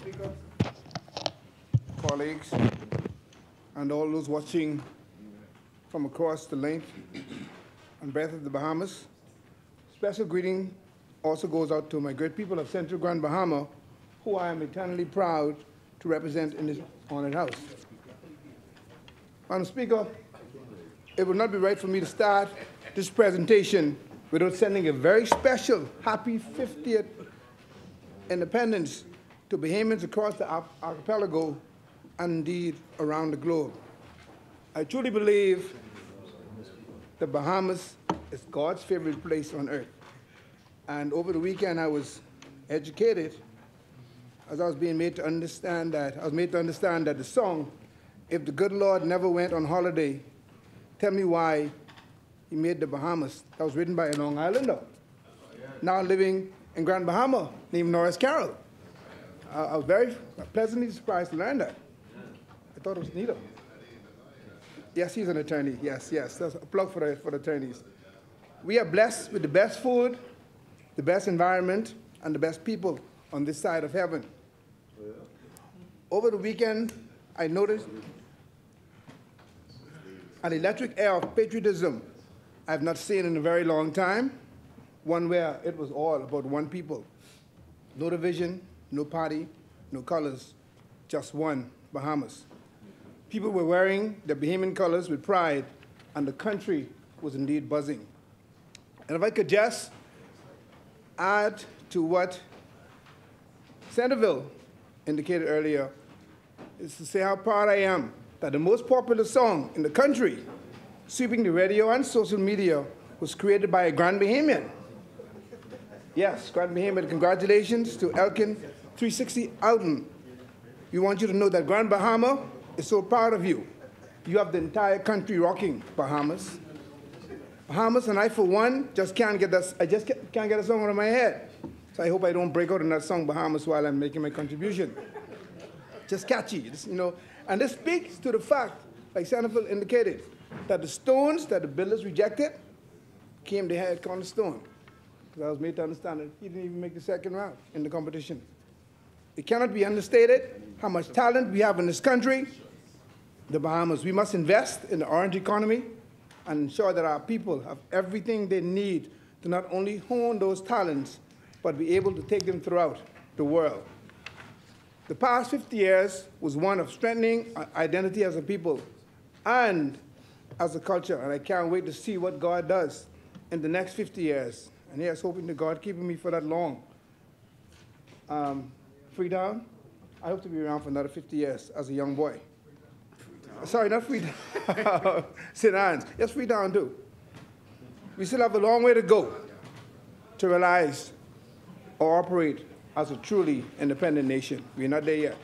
Speaker, colleagues, and all those watching from across the length and breadth of the Bahamas. Special greeting also goes out to my great people of Central Grand Bahama, who I am eternally proud to represent in this honored house. Madam Speaker, it would not be right for me to start this presentation without sending a very special happy 50th independence to Bahamians across the archipelago and indeed around the globe. I truly believe the Bahamas is God's favorite place on earth. And over the weekend I was educated as I was being made to understand that, the song, "If the Good Lord Never Went on Holiday, Tell Me Why He Made the Bahamas," that was written by a Long Islander, now living in Grand Bahama, named Norris Carroll. I was very pleasantly surprised to learn that. I thought it was Nito. Yes, he's an attorney. Yes, that's a plug for the attorneys. We are blessed with the best food, the best environment, and the best people on this side of heaven. Over the weekend, I noticed an electric air of patriotism I've not seen in a very long time, one where it was all about one people. No division, no party, no colors, just one Bahamas. People were wearing their Bahamian colors with pride, and the country was indeed buzzing. And if I could just add to what Centerville indicated earlier, is to say how proud I am that the most popular song in the country, sweeping the radio and social media, was created by a Grand Bahamian. Yes, Grand Bahamian. Congratulations to Elkin 360 Alton. We want you to know that Grand Bahama is so proud of you. You have the entire country rocking, Bahamas. Bahamas, and I, for one, just can't get that. I just can't get a song out of my head. So I hope I don't break out in that song, Bahamas, while I'm making my contribution. Just catchy, And this speaks to the fact, like Centerville indicated, that the stones that the builders rejected came the head cornerstone. Because I was made to understand that he didn't even make the second round in the competition. It cannot be understated how much talent we have in this country, the Bahamas. We must invest in the orange economy and ensure that our people have everything they need to not only hone those talents, but be able to take them throughout the world. The past 50 years was one of strengthening our identity as a people and as a culture, and I can't wait to see what God does in the next 50 years. And here's hoping to God keeping me for that long. Freetown, I hope to be around for another 50 years as a young boy. Sorry, not Freetown. St. Anne's. Yes, Freetown too. We still have a long way to go to realize or operate as a truly independent nation. We're not there yet.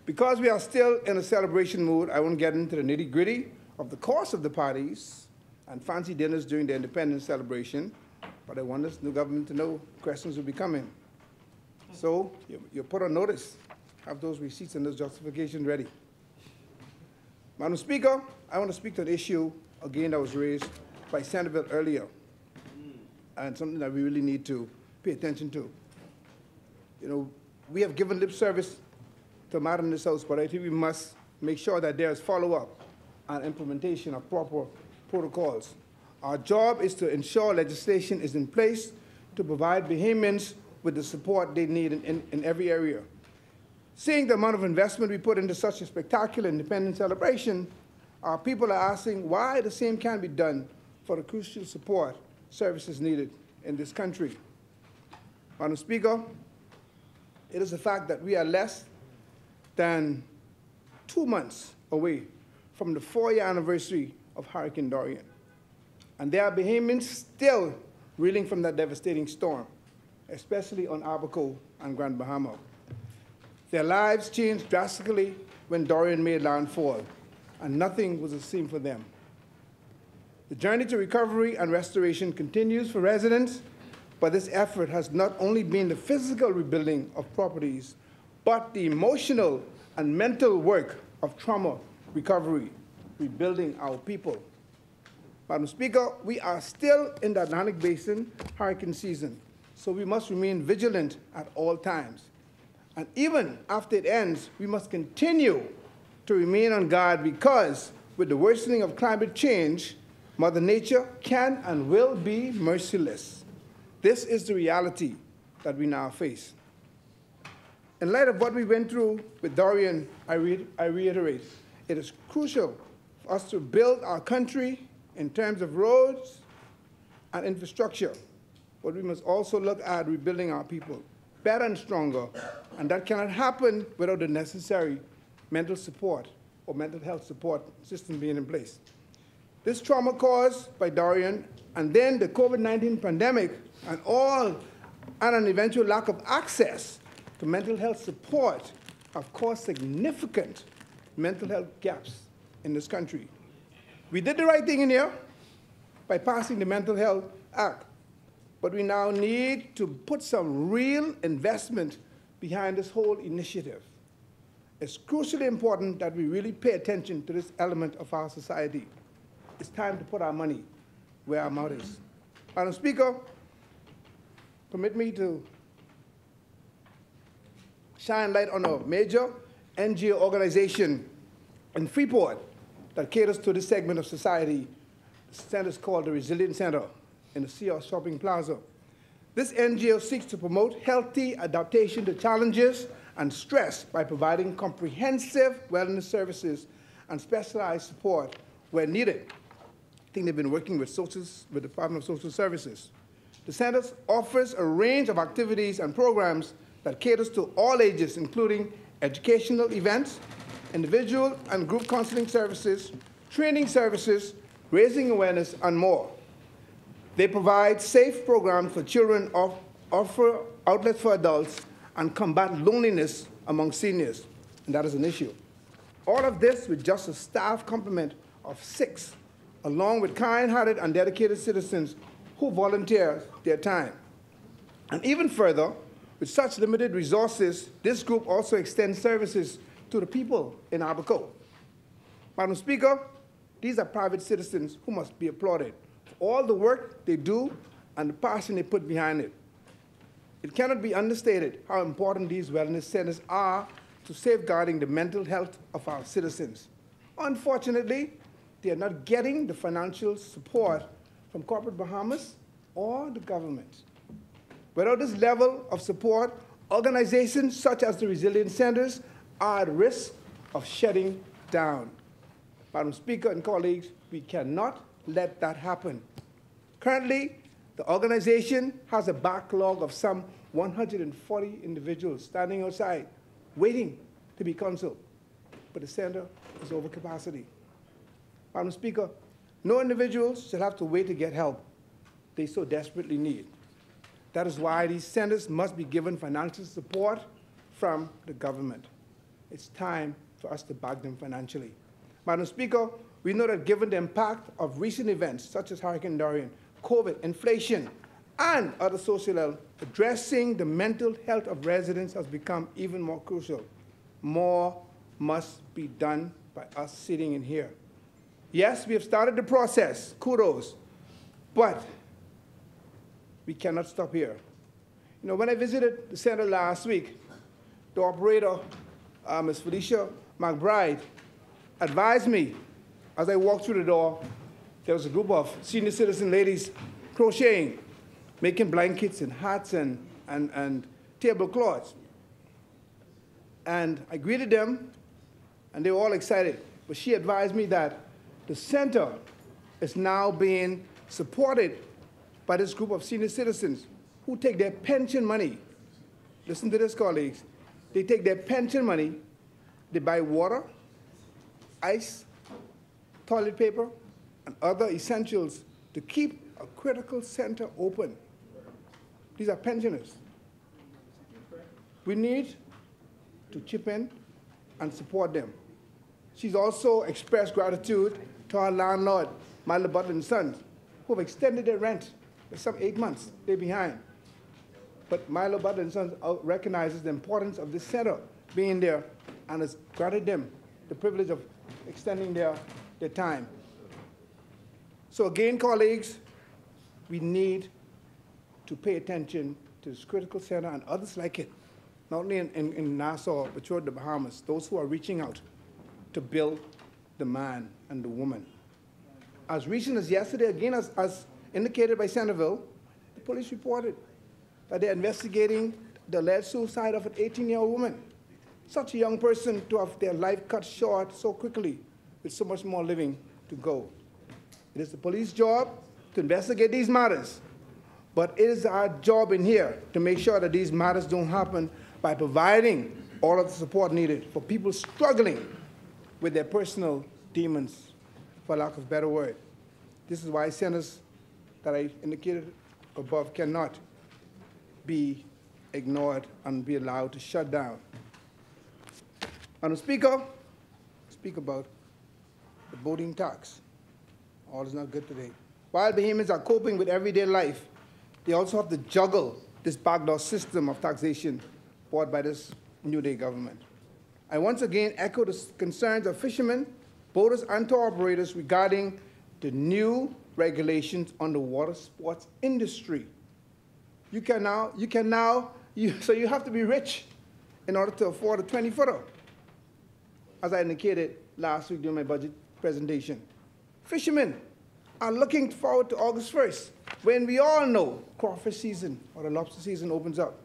Because we are still in a celebration mood, I won't get into the nitty-gritty of the course of the parties and fancy dinners during the independence celebration, but I want this new government to know questions will be coming. So you're put on notice. Have those receipts and those justifications ready. Madam Speaker, I want to speak to an issue, again, that was raised by Centerville earlier, and something that we really need to pay attention to. We have given lip service to a matter in this House, but I think we must make sure that there is follow-up and implementation of proper protocols. Our job is to ensure legislation is in place to provide Bahamians with the support they need in every area. Seeing the amount of investment we put into such a spectacular independence celebration, our people are asking why the same can't be done for the crucial support services needed in this country. Madam Speaker, it is a fact that we are less than 2 months away from the 4-year anniversary of Hurricane Dorian. And there are Bahamians still reeling from that devastating storm, especially on Abaco and Grand Bahama. Their lives changed drastically when Dorian made landfall, and nothing was the same for them. The journey to recovery and restoration continues for residents, but this effort has not only been the physical rebuilding of properties, but the emotional and mental work of trauma recovery, rebuilding our people. Madam Speaker, we are still in the Atlantic Basin hurricane season, so we must remain vigilant at all times. And even after it ends, we must continue to remain on guard because with the worsening of climate change, Mother Nature can and will be merciless. This is the reality that we now face. In light of what we went through with Dorian, I reiterate, it is crucial for us to build our country in terms of roads and infrastructure, but we must also look at rebuilding our people better and stronger, and that cannot happen without the necessary mental support or mental health support system being in place. This trauma caused by Dorian and then the COVID-19 pandemic and an eventual lack of access to mental health support have caused significant mental health gaps in this country. We did the right thing in here by passing the Mental Health Act, but we now need to put some real investment behind this whole initiative. It's crucially important that we really pay attention to this element of our society. It's time to put our money where our mouth is. Madam Speaker, permit me to shine light on a major NGO organization in Freeport that caters to this segment of society. The center is called the Resilience Center in the Sears Shopping Plaza. This NGO seeks to promote healthy adaptation to challenges and stress by providing comprehensive wellness services and specialized support where needed. I think they've been working with the Department of Social Services. The center offers a range of activities and programs that caters to all ages, including educational events, individual and group counseling services, training services, raising awareness, and more. They provide safe programs for children, offer outlets for adults, and combat loneliness among seniors, and that is an issue. All of this with just a staff complement of 6, along with kind-hearted and dedicated citizens who volunteer their time. And even further, with such limited resources, this group also extends services to the people in Abaco. Madam Speaker, these are private citizens who must be applauded for all the work they do and the passion they put behind it. It cannot be understated how important these wellness centers are to safeguarding the mental health of our citizens. Unfortunately, they are not getting the financial support from corporate Bahamas or the government. Without this level of support, organizations such as the Resilience Centers are at risk of shutting down. Madam Speaker and colleagues, we cannot let that happen. Currently, the organization has a backlog of some 140 individuals standing outside, waiting to be counseled, but the center is over capacity. Madam Speaker, no individuals should have to wait to get help they so desperately need. That is why these centers must be given financial support from the government. It's time for us to back them financially. Madam Speaker, we know that given the impact of recent events such as Hurricane Dorian, COVID, inflation, and other social ills, addressing the mental health of residents has become even more crucial. More must be done by us sitting in here. Yes, we have started the process, kudos, but we cannot stop here. You know, when I visited the center last week, the operator, Ms. Felicia McBride, advised me as I walked through the door, there was a group of senior citizen ladies crocheting, making blankets and hats and tablecloths. And I greeted them, and they were all excited. But she advised me that the center is now being supported by this group of senior citizens who take their pension money. Listen to this, colleagues. They take their pension money, they buy water, ice, toilet paper, and other essentials to keep a critical center open. These are pensioners. We need to chip in and support them. She's also expressed gratitude to our landlord, Milo Butler & Sons, who have extended their rent for some 8 months. They're behind. But Milo Butler & Sons recognizes the importance of this center being there and has granted them the privilege of extending their time. So again, colleagues, we need to pay attention to this critical center and others like it not only in Nassau, but throughout the Bahamas, those who are reaching out to build the man and the woman. As recent as yesterday, again, as indicated by Centerville, the police reported that they're investigating the alleged suicide of an 18-year-old woman. Such a young person to have their life cut short so quickly, with so much more living to go. It is the police job to investigate these matters, but it is our job in here to make sure that these matters don't happen by providing all of the support needed for people struggling with their personal demons, for lack of a better word. This is why centers that I indicated above cannot be ignored and be allowed to shut down. Madam Speaker, speak about the boating tax. All is not good today. While Bahamians are coping with everyday life, they also have to juggle this backdoor system of taxation brought by this New Day government. I once again echo the concerns of fishermen, boaters, and tour operators regarding the new regulations on the water sports industry. So you have to be rich in order to afford a 20-footer, as I indicated last week during my budget presentation. Fishermen are looking forward to August 1st, when we all know crawfish season or the lobster season opens up.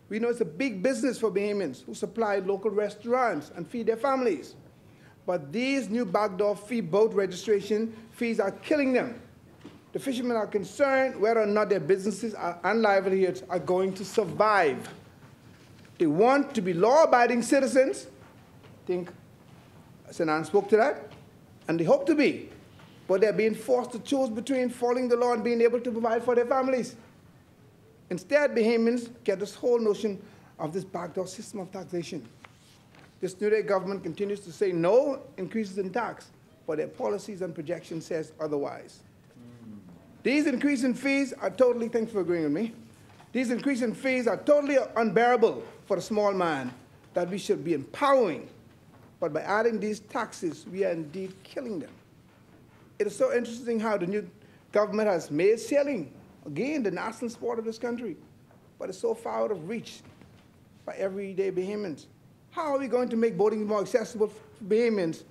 We know it's a big business for Bahamians who supply local restaurants and feed their families. But these new backdoor fee boat registration fees are killing them. The fishermen are concerned whether or not their businesses and livelihoods are going to survive. They want to be law-abiding citizens. I think Senan spoke to that, and they hope to be. But they're being forced to choose between following the law and being able to provide for their families. Instead, Bahamians get this whole notion of this backdoor system of taxation. This New Day government continues to say no increases in tax, but their policies and projections says otherwise. These increasing fees are totally, thanks for agreeing with me, these increasing fees are totally unbearable for the small man that we should be empowering. But by adding these taxes, we are indeed killing them. It is so interesting how the new government has made sailing, again, the national sport of this country, but it's so far out of reach by everyday Bahamians. How are we going to make boating more accessible for Bahamians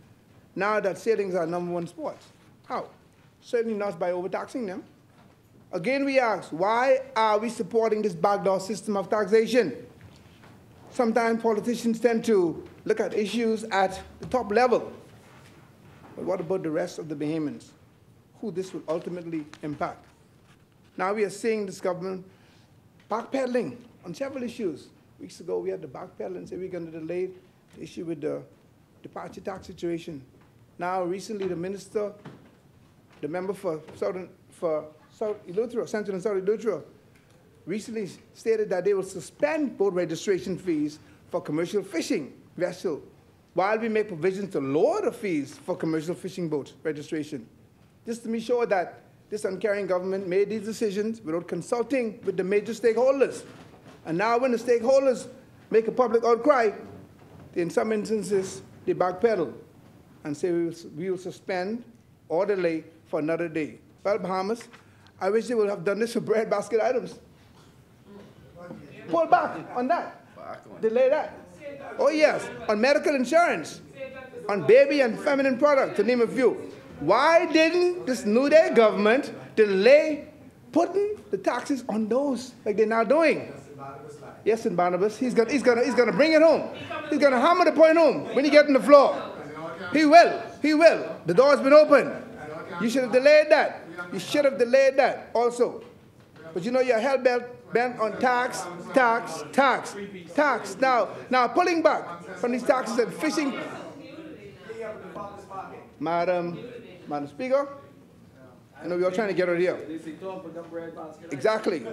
now that sailing is our #1 sport? How? Certainly not by overtaxing them. Again, we ask, why are we supporting this backdoor system of taxation? Sometimes politicians tend to look at issues at the top level. But what about the rest of the Bahamians, who this will ultimately impact? Now we are seeing this government backpedaling on several issues. Weeks ago, we had the backpedal and said we're going to delay the issue with the departure tax situation. Now, recently, the minister, the member for South Eleuthera, Central and South Eleuthera, recently stated that they will suspend boat registration fees for commercial fishing vessels, while we make provisions to lower the fees for commercial fishing boat registration. Just to be sure that this uncaring government made these decisions without consulting with the major stakeholders. And now when the stakeholders make a public outcry, in some instances, they backpedal and say we will suspend or delay for another day. Well, Bahamas, I wish they would have done this for breadbasket items. Pull back on that. Delay that. Oh yes, on medical insurance, on baby and feminine products, to name a few. Why didn't this New Day government delay putting the taxes on those like they're now doing? Yes, in Barnabas, he's gonna bring it home. He's gonna hammer the point home when he gets on the floor. He will. The door's been open. You should have delayed that. You should have delayed that also. But you know you're hell-bent on tax. Now pulling back from these taxes and fishing. Madam Speaker, I know we're all trying to get out of here. Exactly.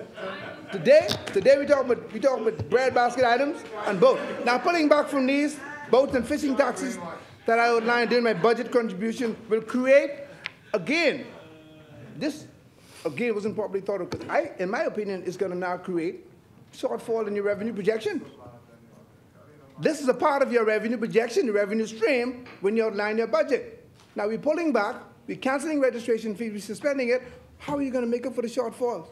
Today we talk about breadbasket items and boat. Now pulling back from these boat and fishing taxes that I outlined during my budget contribution will create, again, this again wasn't properly thought of, because in my opinion, it's going to now create shortfall in your revenue projection. This is a part of your revenue projection, your revenue stream, when you outline your budget. Now we're pulling back, we're canceling registration fees, we're suspending it. How are you going to make up for the shortfalls?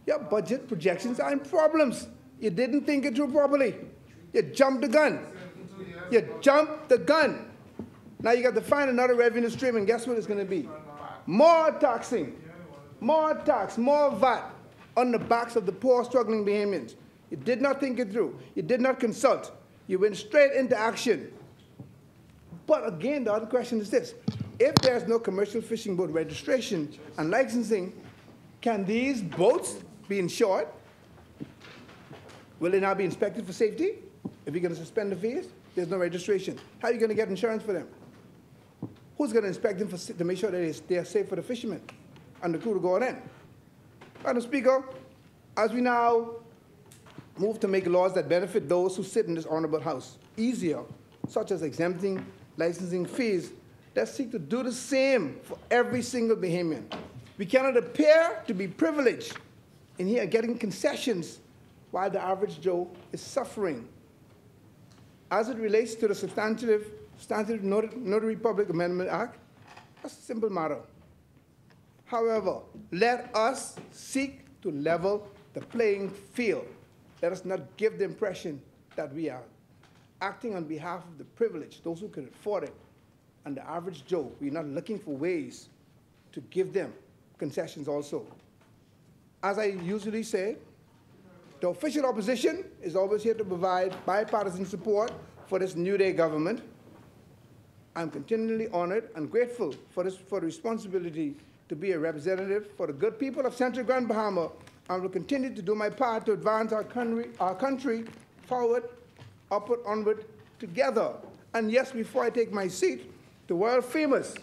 Your budget projections are in problems. You didn't think it through properly. You jumped the gun. You jumped the gun. Now you got to find another revenue stream, and guess what it's going to be? More taxing, more tax, more VAT on the backs of the poor, struggling Bahamians. You did not think it through. You did not consult. You went straight into action. But again, the other question is this. If there's no commercial fishing boat registration and licensing, can these boats be insured? Will they now be inspected for safety? If you're going to suspend the fees, there's no registration. How are you going to get insurance for them? Who's going to inspect them to make sure that they are safe for the fishermen and the crew to go on in? Madam Speaker, as we now move to make laws that benefit those who sit in this honorable House easier, such as exempting licensing fees, let's seek to do the same for every single Bahamian. We cannot appear to be privileged in here getting concessions while the average Joe is suffering. As it relates to the substantive Notary Public Amendment Act, that's a simple matter. However, let us seek to level the playing field. Let us not give the impression that we are acting on behalf of the privileged, those who can afford it, and the average Joe. We're not looking for ways to give them concessions also. As I usually say, the official opposition is always here to provide bipartisan support for this New Day government. I'm continually honored and grateful for the responsibility to be a representative for the good people of Central Grand Bahama, and will continue to do my part to advance our country forward, upward, onward, together. And yes, before I take my seat, the world-famous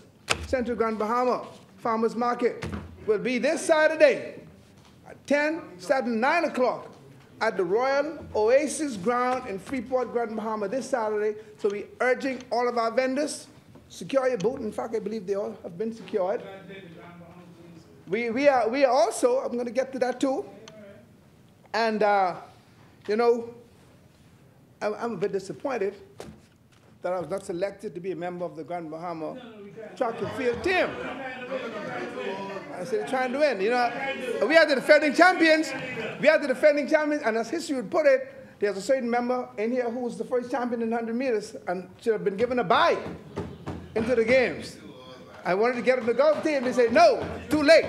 Central Grand Bahama Farmers Market will be this Saturday at 10, starting 9 o'clock at the Royal Oasis Ground in Freeport, Grand Bahama this Saturday. So we're urging all of our vendors, secure your booth. In fact, I believe they all have been secured. We are also, I'm going to get to that too. And, you know, I'm a bit disappointed that I was not selected to be a member of the Grand Bahama track and field team. I said, they're trying to win. You know, we are the defending champions. We are the defending champions, and as history would put it, there's a certain member in here who was the first champion in 100 meters and should have been given a bye into the games. I wanted to get on the golf team. They said, no, too late.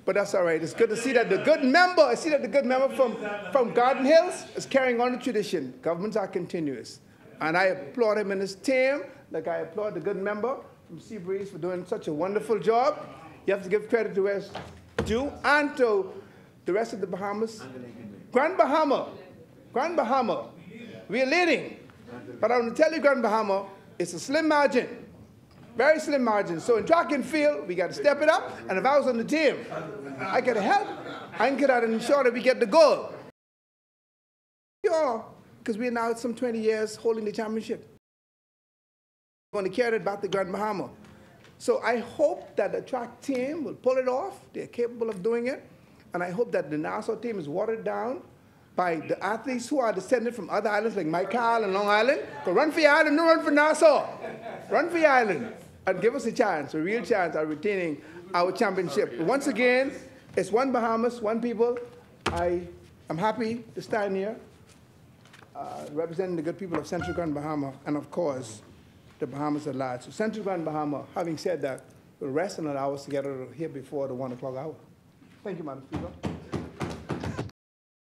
But that's all right. It's good to see that the good member, from Garden Hills is carrying on the tradition. Governments are continuous. And I applaud him and his team, like I applaud the good member from Seabreeze for doing such a wonderful job. You have to give credit to where it's due, and to the rest of the Bahamas. Grand Bahama, we are leading. But I'm going to tell you, Grand Bahama, it's a slim margin, very slim margin. So in track and field, we got to step it up. And if I was on the team, I could help. I can get out and ensure that we get the goal. Sure, because we're now some 20 years holding the championship. We're going to carry it back to Grand Bahama. So I hope that the track team will pull it off. They're capable of doing it. And I hope that the Nassau team is watered down by the athletes who are descended from other islands like Michael and Long Island. So run for your island, don't run for Nassau. Run for your island and give us a chance, a real chance at retaining our championship. But once again, it's one Bahamas, one people. I am happy to stand here representing the good people of Central Grand Bahama and, of course, the Bahamas at large. So Central Grand Bahama, having said that, will rest and allow us to get out of here before the 1 o'clock hour. Thank you, Madam Speaker.